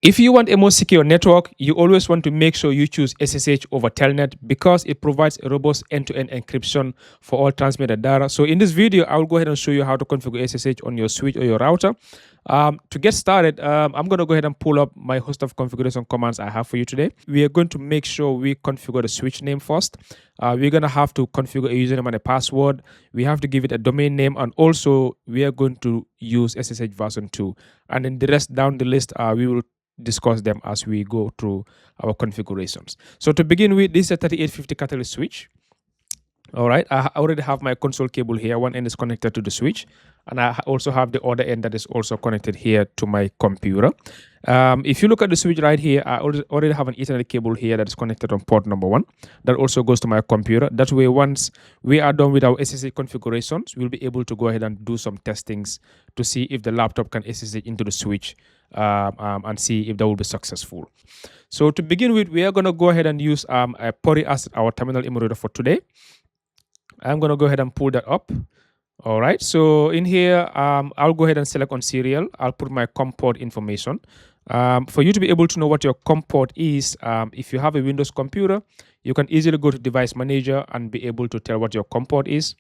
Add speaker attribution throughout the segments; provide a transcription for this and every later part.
Speaker 1: If you want a more secure network, you always want to make sure you choose SSH over Telnet because it provides a robust end-to-end encryption for all transmitted data. So in this video, I will go ahead and show you how to configure SSH on your switch or your router. To get started, I'm going to go ahead and pull up my host of configuration commands I have for you today. We are going to make sure we configure the switch name first. We're going to have to configure a username and a password. We have to give it a domain name, and also we are going to use SSH version 2. And then the rest down the list, we will discuss them as we go through our configurations. So to begin with, this is a 3850 catalyst switch. All right, I already have my console cable here. One end is connected to the switch, and I also have the other end that is also connected here to my computer. If you look at the switch right here, I already have an Ethernet cable here that is connected on port number 1. That also goes to my computer. That way, once we are done with our SSH configurations, we'll be able to go ahead and do some testings to see if the laptop can SSH into the switch and see if that will be successful. So to begin with, we are going to go ahead and use a PORI as our terminal emulator for today. I'm going to go ahead and pull that up. All right, so in here, I'll go ahead and select on serial. I'll put my COM port information. For you to be able to know what your COM port is, if you have a Windows computer, you can easily go to Device Manager and be able to tell what your COM port is.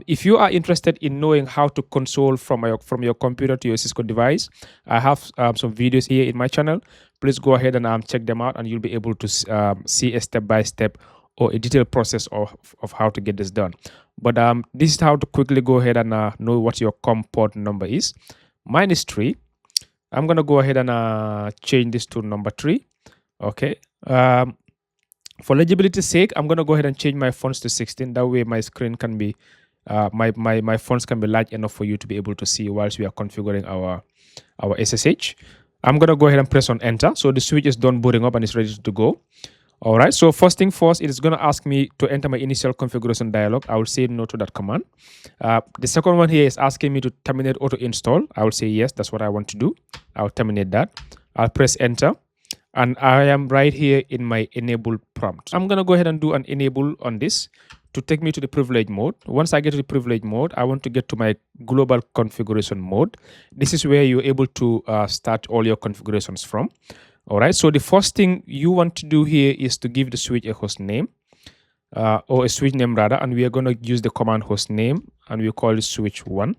Speaker 1: If you are interested in knowing how to console from your computer to your Cisco device, I have some videos here in my channel. Please go ahead and check them out, and you'll be able to see a step-by-step or a detailed process of how to get this done. But this is how to quickly go ahead and know what your COM port number is. Mine is 3. I'm going to go ahead and change this to number 3. Okay. For legibility's sake, I'm going to go ahead and change my fonts to 16. That way my screen can be, my fonts can be large enough for you to be able to see whilst we are configuring our SSH. I'm going to go ahead and press on enter. So the switch is done booting up and it's ready to go. All right, so first thing first, it is going to ask me to enter my initial configuration dialog. I will say no to that command. The second one here is asking me to terminate auto install. I will say yes, that's what I want to do. I'll terminate that. I'll press enter, and I am right here in my enable prompt. I'm going to go ahead and do an enable on this to take me to the privilege mode. Once I get to the privilege mode, I want to get to my global configuration mode. This is where you're able to start all your configurations from. All right, so the first thing you want to do here is to give the switch a host name, or a switch name rather, and we are going to use the command host name, and we call it switch 1.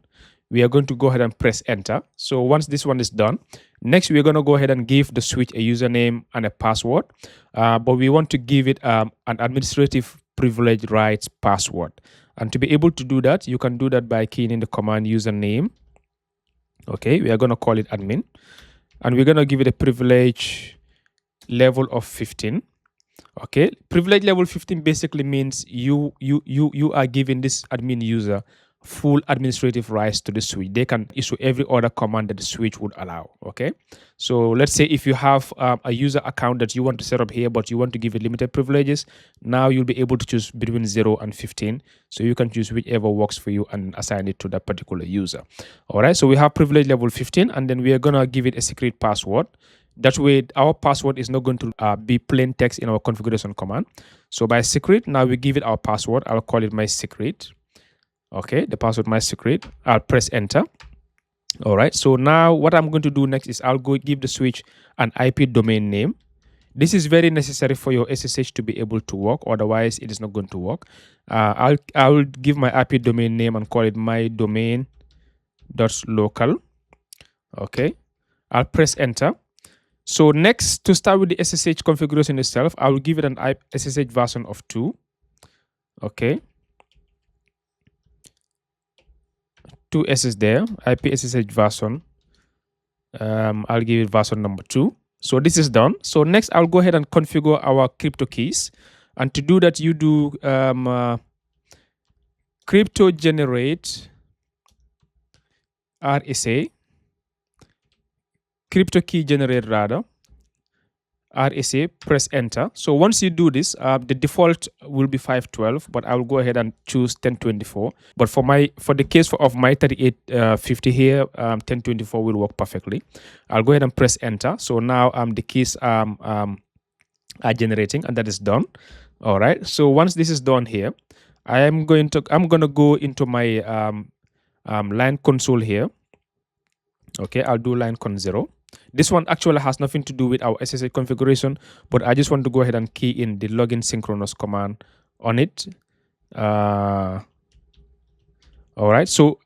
Speaker 1: We are going to go ahead and press enter. So once this one is done, next we are going to go ahead and give the switch a username and a password, but we want to give it an administrative privilege rights password. And to be able to do that, you can do that by keying in the command username. Okay, we are going to call it admin. And we're going to give it a privilege level of 15. Okay, privilege level 15 basically means you are giving this admin user full administrative rights to the switch. They can issue every other command that the switch would allow. Okay, so let's say if you have a user account that you want to set up here, but you want to give it limited privileges, now you'll be able to choose between 0 and 15. So you can choose whichever works for you and assign it to that particular user. All right, so we have privilege level 15, and then we are going to give it a secret password. That way, our password is not going to be plain text in our configuration command. So by secret, now we give it our password. I'll call it my secret. Okay, the password my secret. I'll press enter. All right, so now what I'm going to do next is I'll go give the switch an IP domain name. This is very necessary for your SSH to be able to work. Otherwise, it is not going to work. I'll give my IP domain name and call it my domain.local. Okay, I'll press enter. So next, to start with the SSH configuration itself, I will give it an SSH version of 2. Okay. 2 S's there, IP SSH version. I'll give it version number 2. So this is done. So next, I'll go ahead and configure our crypto keys. And to do that, you do crypto generate RSA, crypto key generate rather, RSA, press enter. So once you do this, the default will be 512, but I will go ahead and choose 1024. But for the case of my 3850 here, 1024 will work perfectly. I'll go ahead and press enter. So now the keys are generating, and that is done. All right. So once this is done here, I'm gonna go into my line console here. Okay, I'll do line con 0. This one actually has nothing to do with our SSH configuration, but I just want to go ahead and key in the login synchronous command on it. All right, so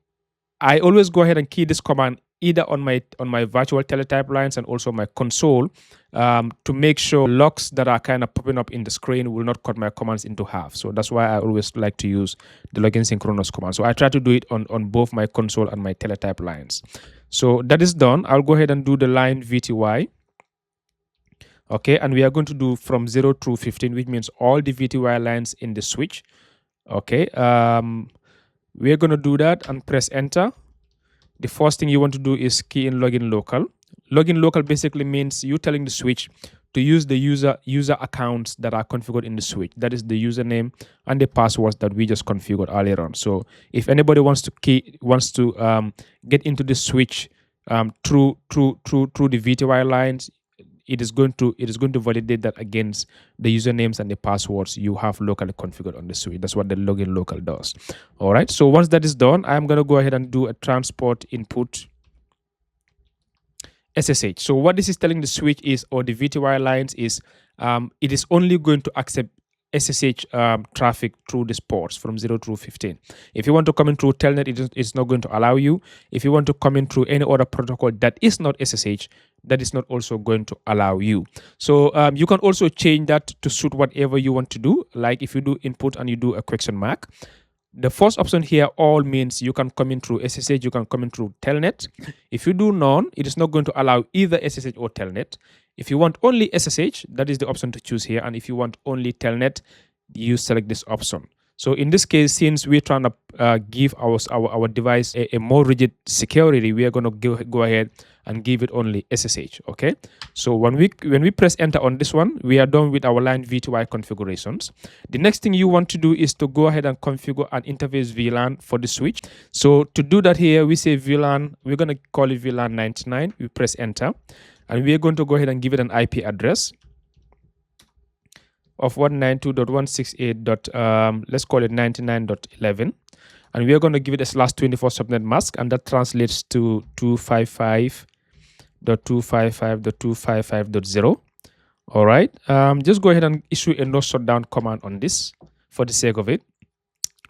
Speaker 1: I always go ahead and key this command either on my virtual teletype lines and also my console to make sure logs that are kind of popping up in the screen will not cut my commands into half. So that's why I always like to use the login synchronous command. So I try to do it on both my console and my teletype lines. So that is done. I'll go ahead and do the line VTY. Okay, and we are going to do from 0 through 15, which means all the VTY lines in the switch. Okay, we're going to do that and press enter. The first thing you want to do is key in login local. Login local basically means you telling the switch to use the user accounts that are configured in the switch. That is the username and the passwords that we just configured earlier on. So if anybody wants to get into the switch through the VTY lines, it is going to validate that against the usernames and the passwords you have locally configured on the switch. That's what the login local does. All right, so once that is done, I'm going to go ahead and do a transport input SSH. So what this is telling the switch is, or the VTY lines is, it is only going to accept SSH traffic through these ports from 0 through 15. If you want to come in through Telnet, it's not going to allow you. If you want to come in through any other protocol that is not SSH, that is not also going to allow you. So you can also change that to suit whatever you want to do. Like if you do input and you do a question mark, the first option here all means you can come in through SSH, you can come in through Telnet. If you do none, it is not going to allow either SSH or Telnet. If you want only SSH, that is the option to choose here. And if you want only Telnet, you select this option. So in this case, since we're trying to give our device a more rigid security, we are going to go ahead and give it only SSH. Okay. So when we press enter on this one, we are done with our line V2I configurations. The next thing you want to do is to go ahead and configure an interface VLAN for the switch. So to do that here, we say VLAN. We're going to call it VLAN 99. We press enter, and we are going to go ahead and give it an IP address of 192.168. Let's call it 99.11, and we are going to give it a /24 subnet mask, and that translates to 255.255.255.0. all right, just go ahead and issue a no shutdown command on this for the sake of it.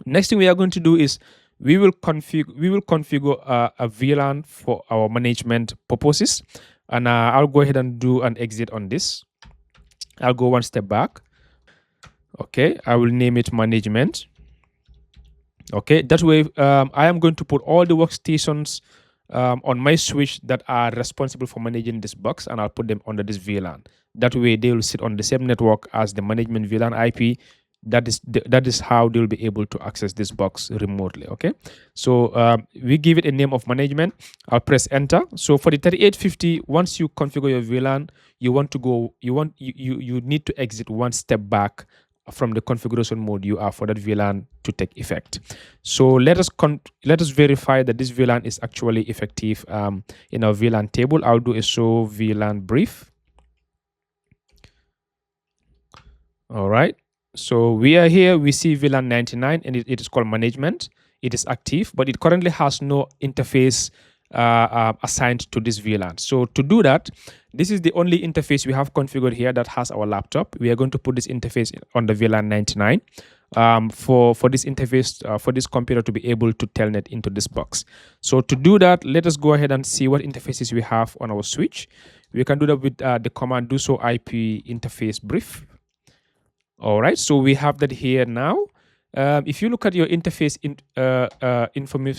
Speaker 1: Next thing we are going to do is we will configure a VLAN for our management purposes, and I'll go ahead and do an exit on this. I'll go one step back. Okay, I will name it management. Okay, that way I am going to put all the workstations on my switch that are responsible for managing this box, and I'll put them under this VLAN. That way they will sit on the same network as the management VLAN IP. That is how they'll be able to access this box remotely. Okay, so we give it a name of management. I'll press enter. So for the 3850, once you configure your VLAN, you need to exit one step back from the configuration mode you are for that VLAN to take effect. So let us verify that this VLAN is actually effective in our VLAN table. I'll do a show VLAN brief. All right, so we are here, we see VLAN 99, and it is called management. It is active, but it currently has no interface assigned to this VLAN. So to do that, this is the only interface we have configured here that has our laptop. We are going to put this interface on the VLAN 99 for this interface, for this computer to be able to telnet into this box. So to do that, let us go ahead and see what interfaces we have on our switch. We can do that with the command do so IP interface brief. All right, so we have that here now. If you look at your interface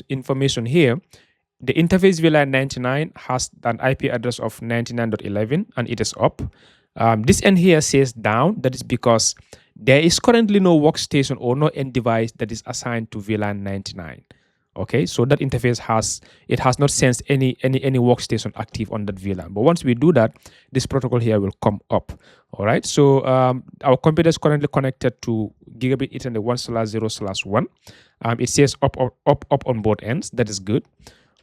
Speaker 1: information here, the interface VLAN 99 has an IP address of 99.11 and it is up. This end here says down. That is because there is currently no workstation or no end device that is assigned to VLAN 99. Okay, so that interface has not sensed any workstation active on that VLAN. But once we do that, this protocol here will come up. All right, so our computer is currently connected to Gigabit Ethernet 1/0/1. It says up on both ends. That is good.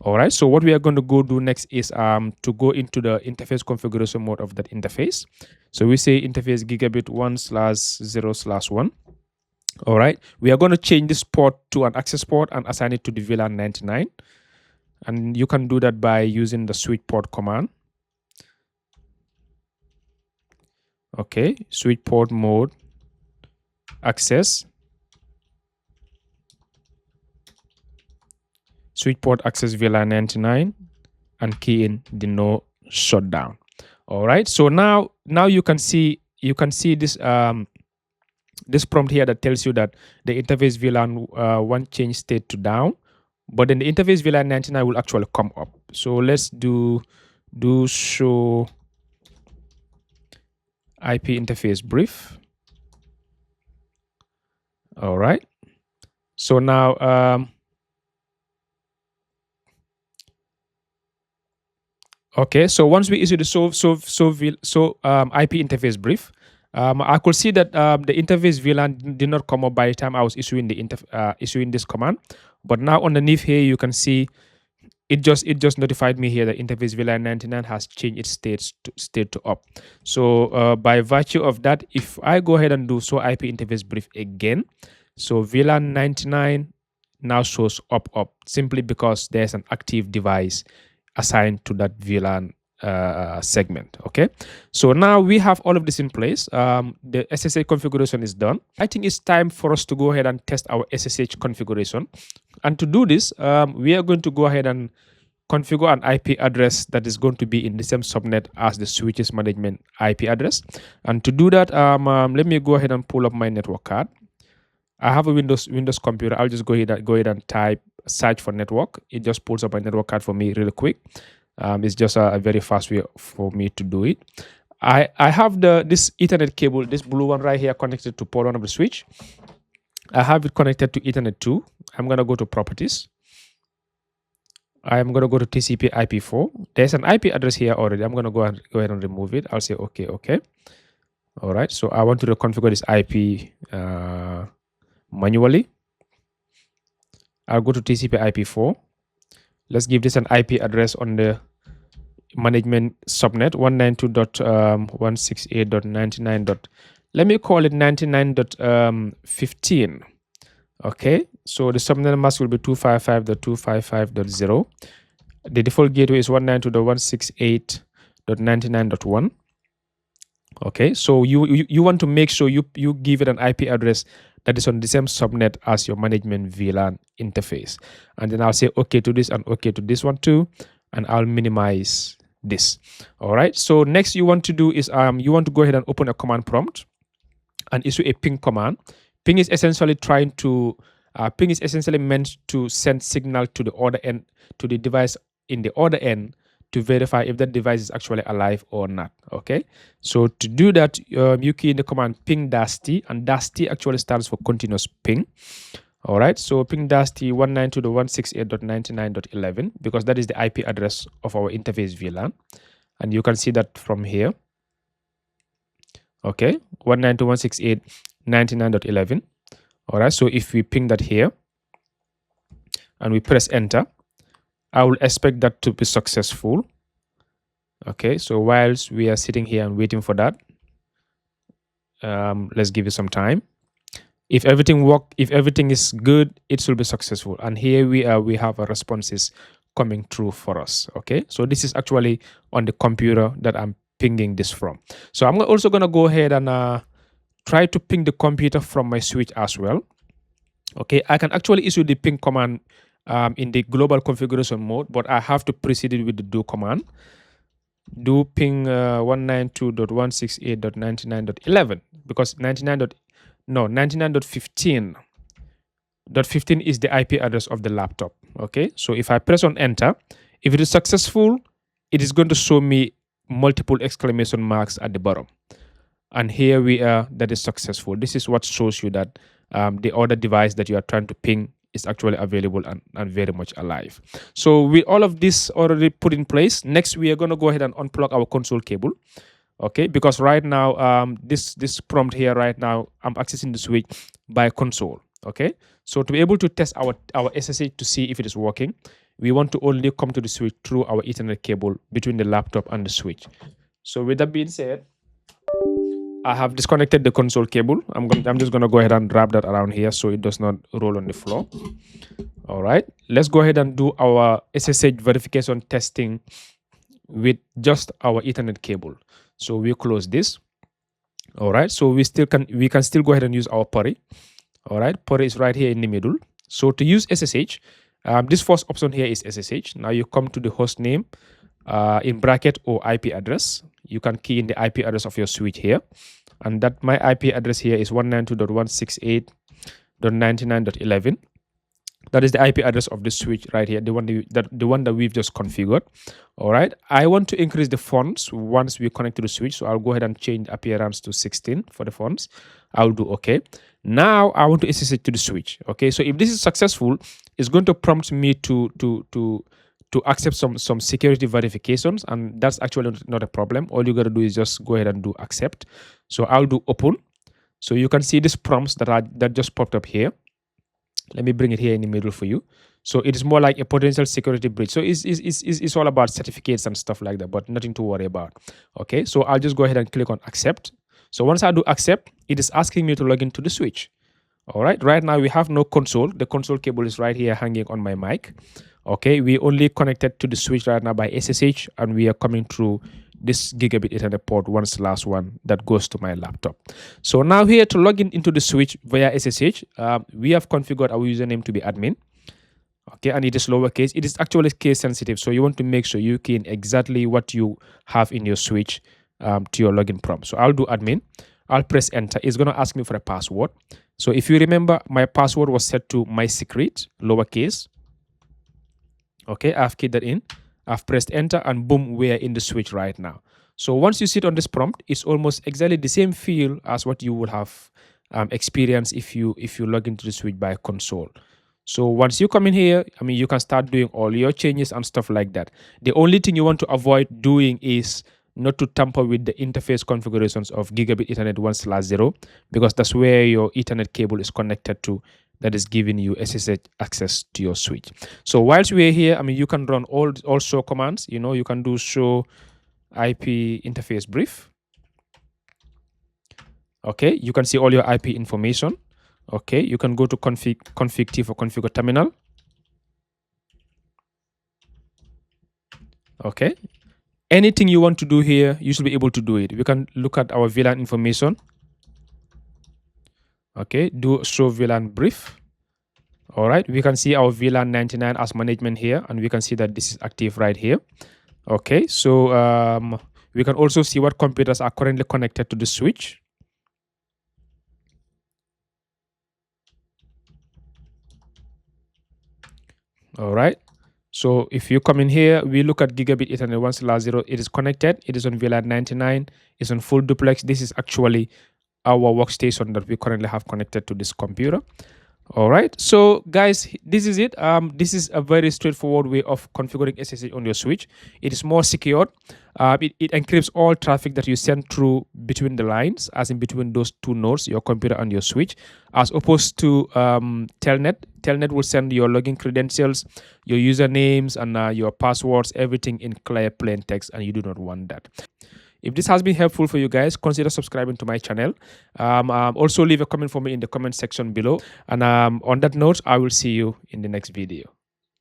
Speaker 1: All right, so what we are going to go do next is to go into the interface configuration mode of that interface. So we say interface Gigabit 1/0/1. All right, we are going to change this port to an access port and assign it to the VLAN 99. And you can do that by using the switch port command. Okay, switch port mode, access, switch port access VLAN 99, and key in the no shutdown. All right, so now you can see this this prompt here that tells you that the interface VLAN 1 change state to down, but then the interface VLAN 99 will actually come up. So let's do show IP interface brief. All right, so now okay, so once we issue the IP interface brief, I could see that the interface VLAN did not come up by the time I was issuing the issuing this command. But now underneath here, you can see it just notified me here that interface VLAN 99 has changed its state to up. So by virtue of that, if I go ahead and do show IP interface brief again, so VLAN 99 now shows up simply because there's an active device assigned to that VLAN segment. Okay, so now we have all of this in place. The SSH configuration is done. I think it's time for us to go ahead and test our SSH configuration. And to do this, we are going to go ahead and configure an IP address that is going to be in the same subnet as the switches management IP address. And to do that, let me go ahead and pull up my network card. I have a Windows computer. I'll just go ahead and type search for network. It just pulls up my network card for me really quick. It's just a very fast way for me to do it. I have this Ethernet cable, this blue one right here, connected to port 1 of the switch. I have it connected to Ethernet 2. I'm going to go to properties. I'm going to go to TCP IP4. There's an IP address here already. I'm going to go ahead and remove it. I'll say okay. All right. So I want to reconfigure this IP manually. I'll go to TCP IP4. Let's give this an IP address on the management subnet 192.168.99. Let me call it 99.15. Okay, so the subnet mask will be 255.255.0. The default gateway is 192.168.99.1. Okay, so you want to make sure you give it an IP address that is on the same subnet as your management VLAN interface. And then I'll say okay to this and okay to this one too, and I'll minimize this. All right, so next you want to do is you want to go ahead and open a command prompt and issue a ping command. Ping is essentially meant to send signal to the other end, to the device in the other end, to verify if that device is actually alive or not. Okay, so to do that, you key in the command ping -t, and -t actually stands for continuous ping. All right, so ping -t 192.168.99.11, because that is the IP address of our interface VLAN, and you can see that from here. Okay, 192.168.99.11. All right, so if we ping that here and we press enter, I will expect that to be successful. Okay, so whilst we are sitting here and waiting for that, let's give it some time. If everything is good, it will be successful. And here we have our responses coming through for us. Okay, so this is actually on the computer that I'm pinging this from. So I'm also going to go ahead and try to ping the computer from my switch as well. Okay, I can actually issue the ping command in the global configuration mode, but I have to precede it with the do command. Do ping 192.168.99.11, because 99.15. 15 is the IP address of the laptop. Okay, so if I press on enter, if it is successful, it is going to show me multiple exclamation marks at the bottom. And here we are, that is successful. This is what shows you that the other device that you are trying to ping is actually available and very much alive. So with all of this already put in place, next we are going to go ahead and unplug our console cable. Okay, because right now this prompt here right now, I'm accessing the switch by console. Okay, so to be able to test our SSH to see if it is working, we want to only come to the switch through our Ethernet cable between the laptop and the switch. So with that being said, I have disconnected the console cable. I'm just going to go ahead and wrap that around here so it does not roll on the floor. All right, let's go ahead and do our SSH verification testing with just our Ethernet cable. So we close this. All right, so we can still go ahead and use our PORI. All right, PORI is right here in the middle. So to use SSH, this first option here is SSH. Now you come to the host name in bracket or IP address. You can key in the IP address of your switch here, and that my IP address here is 192.168.99.11. That is the IP address of the switch right here, the one that we've just configured. All right, I want to increase the fonts once we connect to the switch, so I'll go ahead and change appearance to 16 for the fonts. I'll do okay. Now I want to SSH to the switch. Okay, so if this is successful, it's going to prompt me to accept some security verifications, and that's actually not a problem. All you got to do is just go ahead and do accept. So I'll do open. So you can see these prompts that just popped up here. Let me bring it here in the middle for you. So it is more like a potential security breach. So it's all about certificates and stuff like that, but nothing to worry about. Okay, so I'll just go ahead and click on accept. So once I do accept, it is asking me to log into the switch. All right, right now we have no console. The console cable is right here hanging on my mic. Okay, we only connected to the switch right now by SSH, and we are coming through this gigabit Ethernet port 1/1 that goes to my laptop. So now here to log into the switch via SSH, we have configured our username to be admin. Okay, and it is lowercase. It is actually case sensitive, so you want to make sure you key in exactly what you have in your switch to your login prompt. So I'll do admin. I'll press enter. It's going to ask me for a password. So if you remember, my password was set to my secret, lowercase. Okay, I've keyed that in. I've pressed enter, and boom, we're in the switch right now. So once you sit on this prompt, it's almost exactly the same feel as what you would have experienced if you log into the switch by console. So once you come in here, I mean, you can start doing all your changes and stuff like that. The only thing you want to avoid doing is not to tamper with the interface configurations of gigabit Ethernet 1/0, because that's where your Ethernet cable is connected to, that is giving you SSH access to your switch. So whilst we're here, I mean, you can run all show commands. You know, you can do show IP interface brief. Okay, you can see all your IP information. Okay, you can go to config T for configure terminal. Okay, anything you want to do here, you should be able to do it. We can look at our VLAN information. Okay, do show VLAN brief. All right, we can see our VLAN 99 as management here, and we can see that this is active right here. Okay, so we can also see what computers are currently connected to the switch. All right, so if you come in here, we look at gigabit Ethernet 1/0. It is connected. It is on VLAN 99. It's on full duplex. This is actually our workstation that we currently have connected to this computer. All right, so guys, this is it. This is a very straightforward way of configuring SSH on your switch. It is more secure. It encrypts all traffic that you send through between the lines, as in between those two nodes, your computer and your switch, as opposed to Telnet. Telnet will send your login credentials, your usernames, and your passwords, everything in clear plain text, and you do not want that. If this has been helpful for you guys, consider subscribing to my channel. Also leave a comment for me in the comment section below. And on that note, I will see you in the next video.